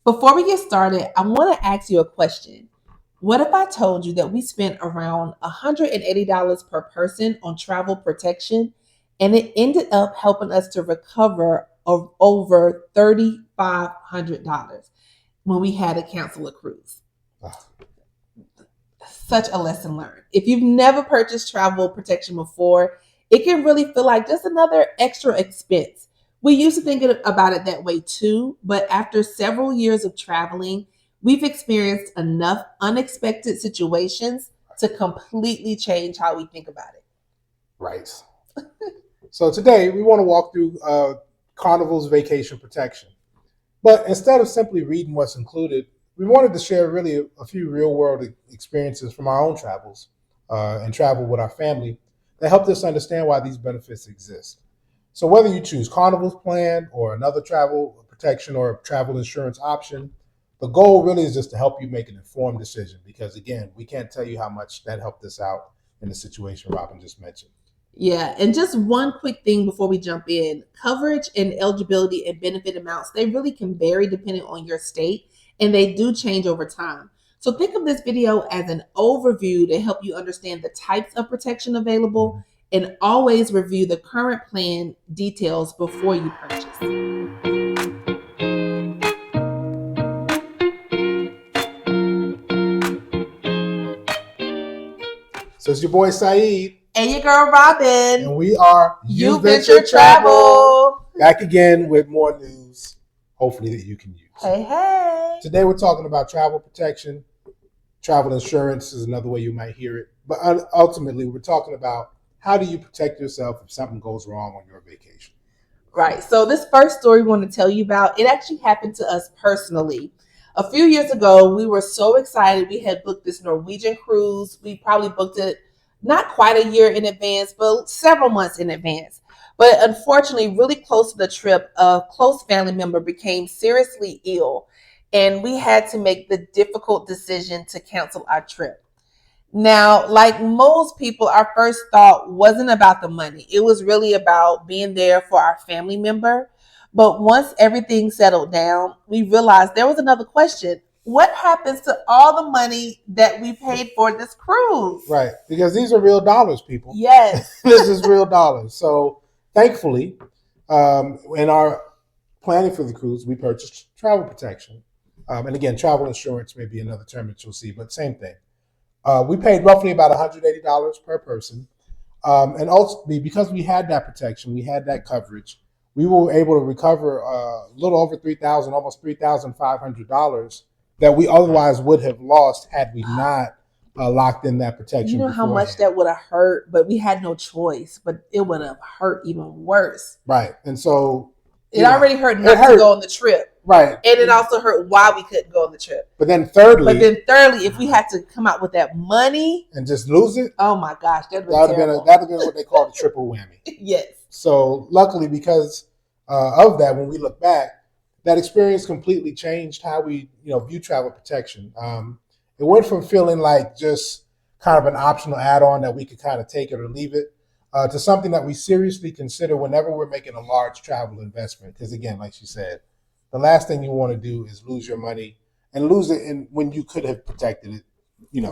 Before we get started, I want to ask you a question. What if I told you that we spent around $180 per person on travel protection and it ended up helping us to recover of over $3,500 when we had to cancel a cruise? Such a lesson learned. If you've never purchased travel protection before, it can really feel like just another extra expense. We used to think about it that way too, but after several years of traveling, we've experienced enough unexpected situations to completely change how we think about it. Right. So today we want to walk through Carnival's Vacation Protection. But instead of simply reading what's included, we wanted to share really a few real world experiences from our own travels and travel with our family that helped us understand why these benefits exist. So whether you choose Carnival's plan or another travel protection or travel insurance option, the goal really is just to help you make an informed decision because, again, we can't tell you how much that helped us out in the situation Robin just mentioned. Yeah, and just one quick thing before we jump in. Coverage and eligibility and benefit amounts, they really can vary depending on your state, and they do change over time. So think of this video as an overview to help you understand the types of protection available, and always review the current plan details before you purchase. So it's your boy Saeed. And your girl Robin. And we are UVenture Travel. Back again with more news, hopefully that you can use. Hey. Today we're talking about travel protection. Travel insurance is another way you might hear it. But ultimately, we're talking about how do you protect yourself if something goes wrong on your vacation. Right. So this first story we want to tell you about, it actually happened to us personally. A few years ago, we were so excited. We had booked this Norwegian cruise. We probably booked it not quite a year in advance, but several months in advance. But unfortunately, really close to the trip, a close family member became seriously ill, and we had to make the difficult decision to cancel our trip. Now, like most people, our first thought wasn't about the money. It was really about being there for our family member. But once everything settled down, we realized there was another question. What happens to all the money that we paid for this cruise? Right, because these are real dollars, people. Yes. This is real dollars. So thankfully, in our planning for the cruise, we purchased travel protection. And again, travel insurance may be another term that you'll see, but same thing. We paid roughly about $180 per person. And ultimately, because we had that protection, we had that coverage, we were able to recover a little over $3,000, almost $3,500 that we otherwise would have lost had we not locked in that protection. You know how much that would have hurt, but we had no choice, but it would have hurt even worse. Right. And so it already hurt not to go on the trip. Right. And it also hurt why we couldn't go on the trip. But then thirdly, if we had to come out with that money and just lose it, oh my gosh, that'd have been what they call the triple whammy. Yes. So luckily, because of that, when we look back, that experience completely changed how we view travel protection. It went from feeling like just kind of an optional add-on that we could kind of take it or leave it to something that we seriously consider whenever we're making a large travel investment. Because again, like she said, the last thing you want to do is lose your money and lose it when you could have protected it,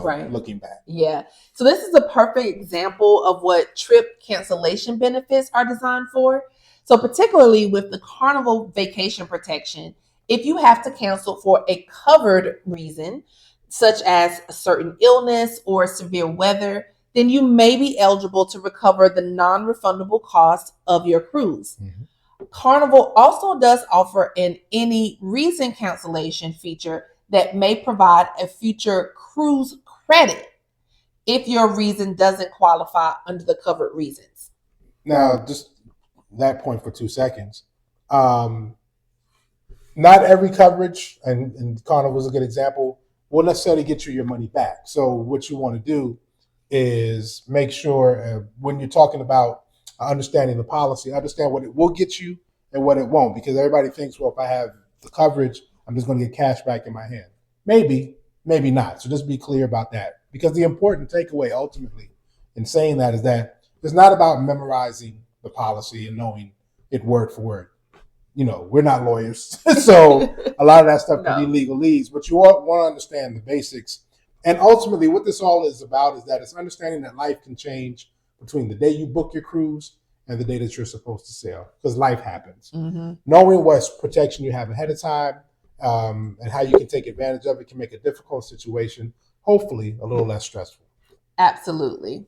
right. Looking back. Yeah. So this is a perfect example of what trip cancellation benefits are designed for. So particularly with the Carnival Vacation Protection, if you have to cancel for a covered reason, such as a certain illness or severe weather, then you may be eligible to recover the non-refundable cost of your cruise. Mm-hmm. Carnival also does offer an any reason cancellation feature that may provide a future cruise credit if your reason doesn't qualify under the covered reasons. Now, just that point for 2 seconds. Not every coverage, and Carnival is a good example, will necessarily get you your money back. So what you want to do is make sure when you're talking about understanding the policy, understand what it will get you and what it won't, because everybody thinks, well, if I have the coverage, I'm just going to get cash back in my hand. Maybe, maybe not. So just be clear about that, because the important takeaway ultimately in saying that is that it's not about memorizing the policy and knowing it word for word. we're not lawyers. So a lot of that stuff can be No. legalese, but you want to understand the basics. And ultimately, what this all is about is that it's understanding that life can change between the day you book your cruise and the day that you're supposed to sail, because life happens. Mm-hmm. Knowing what protection you have ahead of time, and how you can take advantage of it can make a difficult situation, hopefully, a little less stressful. Absolutely.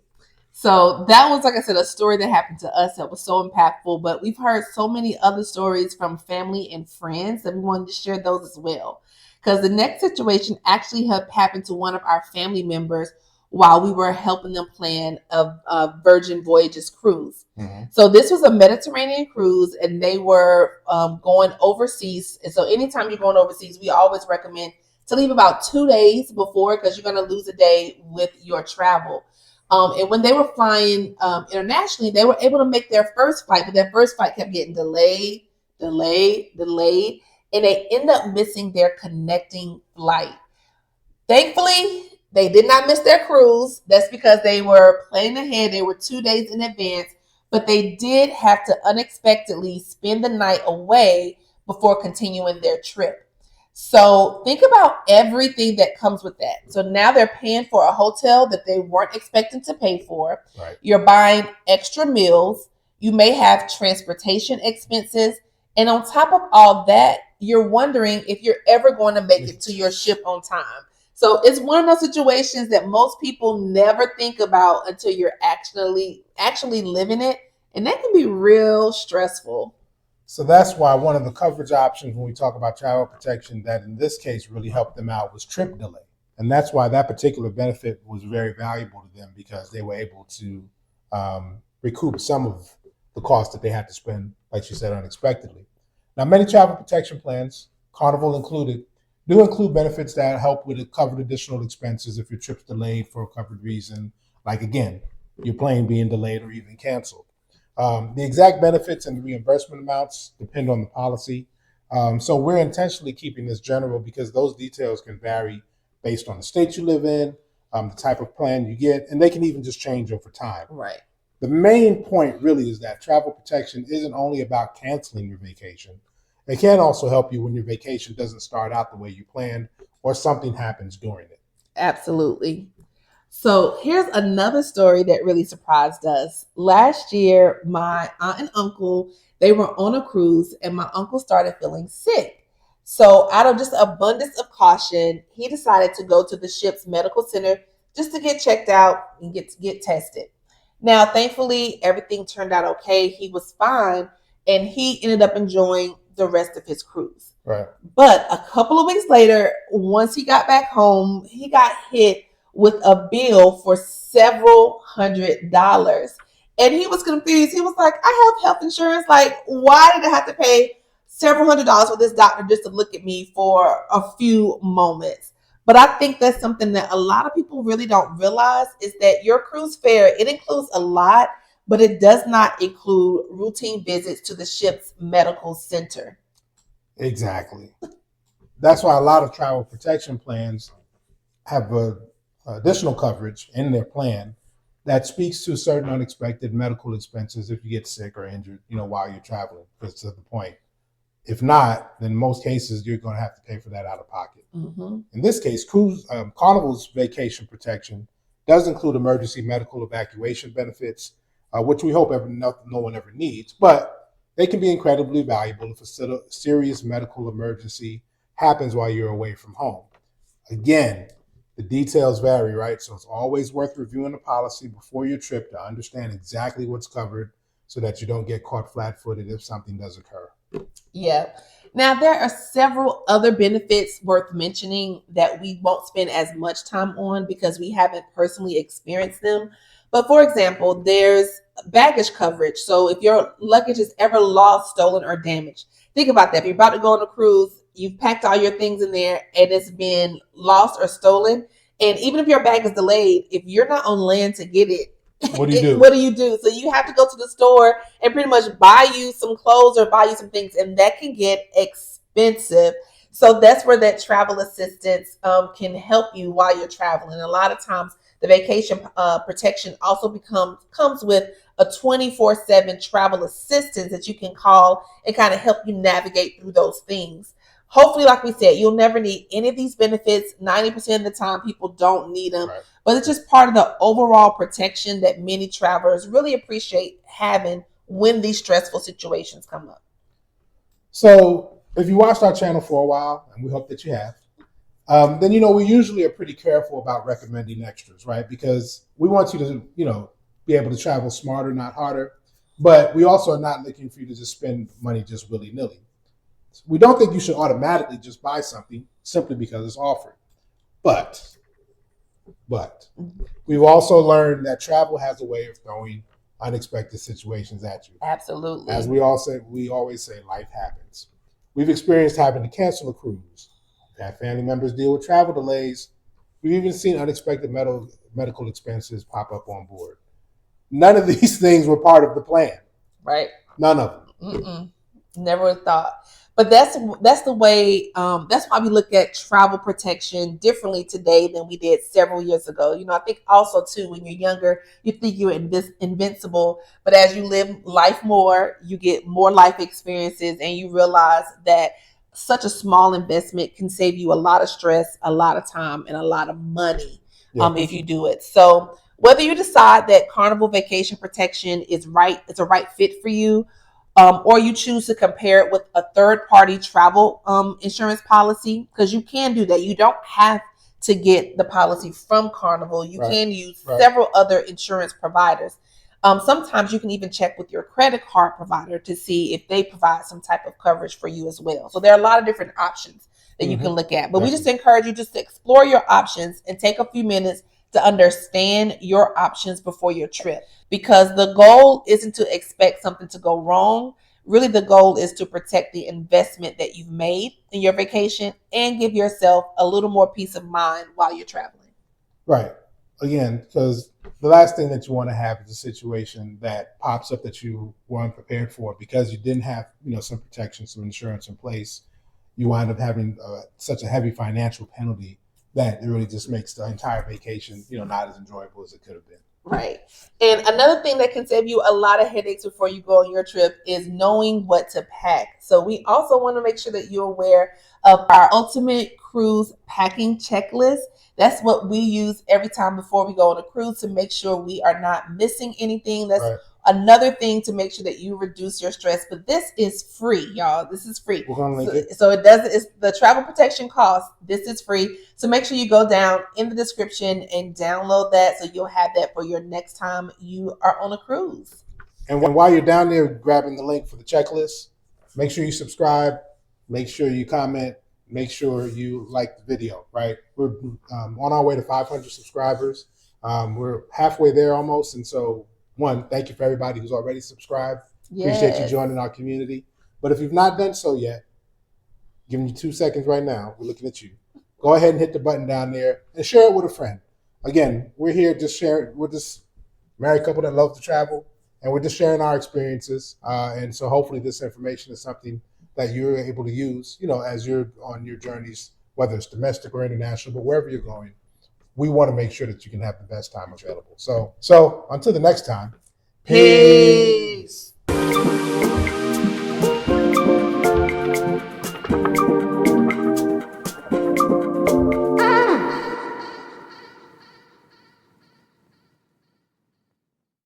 So that was, like I said, a story that happened to us that was so impactful. But we've heard so many other stories from family and friends that we wanted to share those as well. Because the next situation actually happened to one of our family members while we were helping them plan a Virgin Voyages cruise. Mm-hmm. So this was a Mediterranean cruise, and they were going overseas. And so anytime you're going overseas, we always recommend to leave about 2 days before, because you're going to lose a day with your travel. And when they were flying internationally, they were able to make their first flight, but their first flight kept getting delayed, and they end up missing their connecting flight. Thankfully, they did not miss their cruise. That's because they were planning ahead. They were 2 days in advance, but they did have to unexpectedly spend the night away before continuing their trip. So think about everything that comes with that. So now they're paying for a hotel that they weren't expecting to pay for. Right. You're buying extra meals. You may have transportation expenses. And on top of all that, you're wondering if you're ever going to make it to your ship on time. So it's one of those situations that most people never think about until you're actually living it. And that can be real stressful. So that's why one of the coverage options when we talk about travel protection that in this case really helped them out was trip delay. And that's why that particular benefit was very valuable to them, because they were able to recoup some of the cost that they had to spend, like you said, unexpectedly. Now, many travel protection plans, Carnival included, do include benefits that help with covered additional expenses if your trip's delayed for a covered reason, like, again, your plane being delayed or even canceled. The exact benefits and the reimbursement amounts depend on the policy. So we're intentionally keeping this general because those details can vary based on the state you live in, the type of plan you get, and they can even just change over time. Right. The main point really is that travel protection isn't only about canceling your vacation. It can also help you when your vacation doesn't start out the way you planned or something happens during it. Absolutely. So here's another story that really surprised us. Last year, my aunt and uncle, they were on a cruise, and my uncle started feeling sick. So out of just abundance of caution, he decided to go to the ship's medical center just to get checked out and get tested. Now, thankfully, everything turned out okay. He was fine, and he ended up enjoying the rest of his cruise. Right. But a couple of weeks later, once he got back home, he got hit with a bill for several $100s. And he was confused. He was like, I have health insurance. Like, why did I have to pay several $100s for this doctor just to look at me for a few moments? But I think that's something that a lot of people really don't realize is that your cruise fare, it includes a lot, but it does not include routine visits to the ship's medical center. Exactly. That's why a lot of travel protection plans have additional coverage in their plan that speaks to certain unexpected medical expenses if you get sick or injured, while you're traveling. That's to the point. If not, then in most cases, you're going to have to pay for that out of pocket. Mm-hmm. In this case, Carnival's Vacation Protection does include emergency medical evacuation benefits, which we hope no one ever needs, but they can be incredibly valuable if a serious medical emergency happens while you're away from home. Again, the details vary, right? So it's always worth reviewing the policy before your trip to understand exactly what's covered so that you don't get caught flat-footed if something does occur. Yeah. Now, there are several other benefits worth mentioning that we won't spend as much time on because we haven't personally experienced them. But for example, there's baggage coverage. So if your luggage is ever lost, stolen, or damaged, think about that. If you're about to go on a cruise, you've packed all your things in there and it's been lost or stolen. And even if your bag is delayed, if you're not on land to get it, what do you do? What do you do? So you have to go to the store and pretty much buy you some clothes or buy you some things, and that can get expensive. So that's where that travel assistance can help you while you're traveling. A lot of times The vacation protection also comes with a 24/7 travel assistance that you can call and kind of help you navigate through those things. Hopefully, like we said, you'll never need any of these benefits. 90% of the time, people don't need them, Right. but it's just part of the overall protection that many travelers really appreciate having when these stressful situations come up. So if you watched our channel for a while, and we hope that you have, then we usually are pretty careful about recommending extras, right? Because we want you to be able to travel smarter, not harder. But we also are not looking for you to just spend money just willy-nilly. We don't think you should automatically just buy something simply because it's offered. But we've also learned that travel has a way of throwing unexpected situations at you. Absolutely. As we always say, life happens. We've experienced having to cancel a cruise. We've had family members deal with travel delays. We've even seen unexpected medical expenses pop up on board. None of these things were part of the plan. Right. None of them. Mm-mm. Never thought. But that's the way. That's why we look at travel protection differently today than we did several years ago. I think also too, when you're younger, you think you're invincible, but as you live life more, you get more life experiences, and you realize that such a small investment can save you a lot of stress, a lot of time, and a lot of money. If you do it. So whether you decide that Carnival Vacation Protection is it's a right fit for you, or you choose to compare it with a third-party travel insurance policy, because you can do that. You don't have to get the policy from Carnival. You can use several other insurance providers. Sometimes you can even check with your credit card provider to see if they provide some type of coverage for you as well. So there are a lot of different options that you can look at. But we just encourage you just to explore your options and take a few minutes to understand your options before your trip, because the goal isn't to expect something to go wrong. Really, the goal is to protect the investment that you've made in your vacation and give yourself a little more peace of mind while you're traveling. Right. Again, because the last thing that you want to have is a situation that pops up that you weren't prepared for because you didn't have some protection, some insurance in place. You wind up having such a heavy financial penalty that it really just makes the entire vacation, not as enjoyable as it could have been. Right. And another thing that can save you a lot of headaches before you go on your trip is knowing what to pack. So we also want to make sure that you're aware of our ultimate cruise packing checklist. That's what we use every time before we go on a cruise to make sure we are not missing anything. That's another thing to make sure that you reduce your stress. But this is free, y'all. This is free. We're gonna link it. So it's the travel protection cost. This is free. So make sure you go down in the description and download that so you'll have that for your next time you are on a cruise. And while you're down there grabbing the link for the checklist, make sure you subscribe, make sure you comment, make sure you like the video, right? We're on our way to 500 subscribers. We're halfway there almost. And so, one, thank you for everybody who's already subscribed. Yes. Appreciate you joining our community. But if you've not done so yet, giving you 2 seconds right now, we're looking at you. Go ahead and hit the button down there and share it with a friend. Again, we're here just sharing. We're just married couple that love to travel, and we're just sharing our experiences. And so hopefully this information is something that you're able to use, as you're on your journeys, whether it's domestic or international, but wherever you're going, we want to make sure that you can have the best time available. So until the next time, peace.